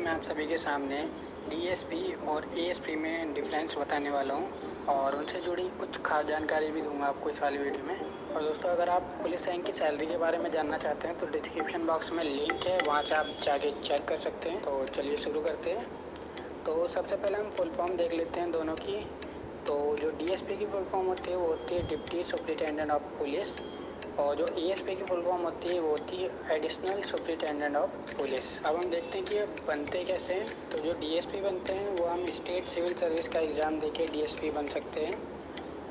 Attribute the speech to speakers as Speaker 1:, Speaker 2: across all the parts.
Speaker 1: मैं आप सभी के सामने डीएसपी और एएसपी में डिफरेंस बताने वाला हूं और उनसे जुड़ी कुछ खास जानकारी भी दूंगा आपको इस वाली वीडियो में। और दोस्तों, अगर आप पुलिस रैंक की सैलरी के बारे में जानना चाहते हैं तो डिस्क्रिप्शन बॉक्स में लिंक है, वहां से आप जाके चेक कर सकते हैं। तो चलिए शुरू करते हैं। तो सबसे पहले हम फुल फॉर्म देख लेते हैं दोनों की। तो जो डीएसपी की फुल फॉर्म होती है वो होती है डिप्टी सुपरिटेंडेंट ऑफ पुलिस, और जो एएसपी की फुल फॉर्म होती है वो होती है एडिशनल सुपरिटेंडेंट ऑफ पुलिस। अब हम देखते हैं कि ये बनते कैसे हैं। तो जो डीएसपी बनते हैं वो हम स्टेट सिविल सर्विस का एग्ज़ाम देके डीएसपी बन सकते हैं,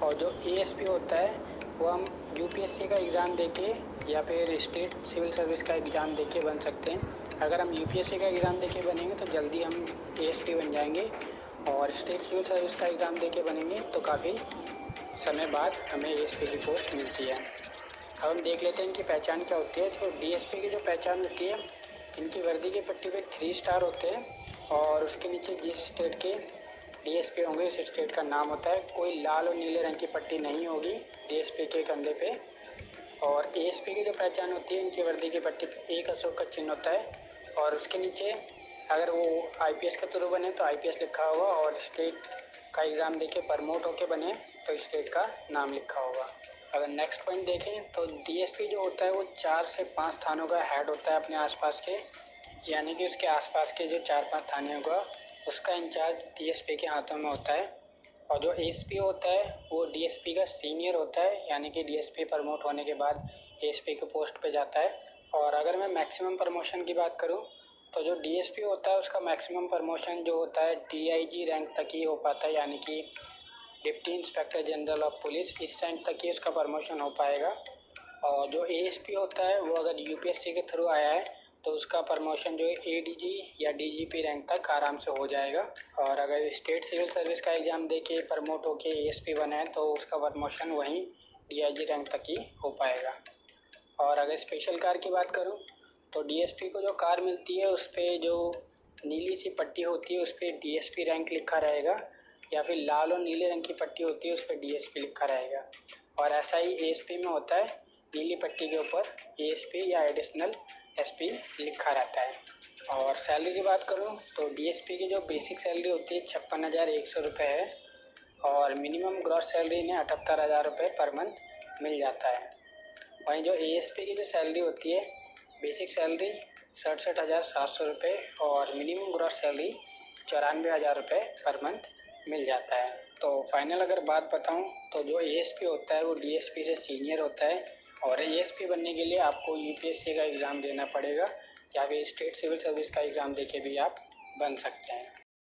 Speaker 1: और जो एएसपी होता है वो हम यूपीएससी का एग्ज़ाम देके या फिर स्टेट सिविल सर्विस का एग्ज़ाम देके बन सकते हैं। अगर हम यूपीएससी का एग्ज़ाम देके बनेंगे तो जल्दी हम एएसपी बन जाएंगे, और स्टेट सिविल सर्विस का एग्ज़ाम देके बनेंगे तो काफ़ी समय बाद हमें एएसपी की पोस्ट मिलती है। अब हम देख लेते हैं इनकी पहचान क्या होती है। तो डीएसपी की जो पहचान होती है, इनकी वर्दी की पट्टी पे 3 स्टार होते हैं, और उसके नीचे जिस स्टेट के डीएसपी होंगे उस स्टेट का नाम होता है। कोई लाल और नीले रंग की पट्टी नहीं होगी डीएसपी के कंधे पे। और एएसपी की जो पहचान होती है, इनकी वर्दी की पट्टी पे एक अशोक का चिन्ह होता है, और उसके नीचे अगर वो आईपीएस के थ्रू बने तो आईपीएस लिखा होगा, और स्टेट का एग्ज़ाम देके प्रमोट होके बने तो स्टेट का नाम लिखा होगा। अगर नेक्स्ट पॉइंट देखें तो डीएसपी जो होता है वो 4 से 5 थानों का हेड होता है अपने आसपास के, यानी कि उसके आसपास के जो 4-5 थाने होगा उसका इंचार्ज डीएसपी के हाथों में होता है। और जो एएसपी होता है वो डीएसपी का सीनियर होता है, यानी कि डीएसपी प्रमोट होने के बाद एएसपी के पोस्ट पे जाता है। और अगर मैं मैक्सिमम प्रमोशन की बात करूं तो जो डीएसपी होता है उसका मैक्सिमम प्रमोशन जो होता है डीआईजी रैंक तक ही हो पाता है, यानी कि deputy inspector general of police, इस रैंक तक ही उसका प्रमोशन हो पाएगा। और जो एएसपी होता है वो अगर यूपीएससी के थ्रू आया है तो उसका प्रमोशन जो है एडीजी या डीजीपी रैंक तक आराम से हो जाएगा। और अगर स्टेट सिविल सर्विस का एग्ज़ाम दे के प्रमोट होके एएसपी बना है तो उसका प्रमोशन वहीं डीआईजी रैंक तक ही हो पाएगा। और अगर स्पेशल कार की बात करूं तो डीएसपी को जो कार मिलती है उस पर जो नीली सी पट्टी होती है उस पर डीएसपी रैंक लिखा रहेगा, या फिर लाल और नीले रंग की पट्टी होती है उस पर डीएसपी लिखा रहेगा। और ऐसा ही एएसपी में होता है, नीली पट्टी के ऊपर एएसपी या एडिशनल एसपी लिखा रहता है। और सैलरी की बात करूं तो डीएसपी की जो बेसिक सैलरी होती है 56,100 रुपये है, और मिनिमम ग्रॉस सैलरी इन्हें 78,000 रुपये पर मंथ मिल जाता है। वहीं जो एएसपी की जो सैलरी होती है, बेसिक सैलरी 67,700 रुपये और मिनिमम ग्रॉस सैलरी 94,000 रुपये पर मंथ मिल जाता है। तो फाइनल अगर बात बताऊं तो जो एएसपी होता है वो डीएसपी से सीनियर होता है, और एएसपी बनने के लिए आपको यूपीएससी का एग्ज़ाम देना पड़ेगा, या फिर स्टेट सिविल सर्विस का एग्ज़ाम देके भी आप बन सकते हैं।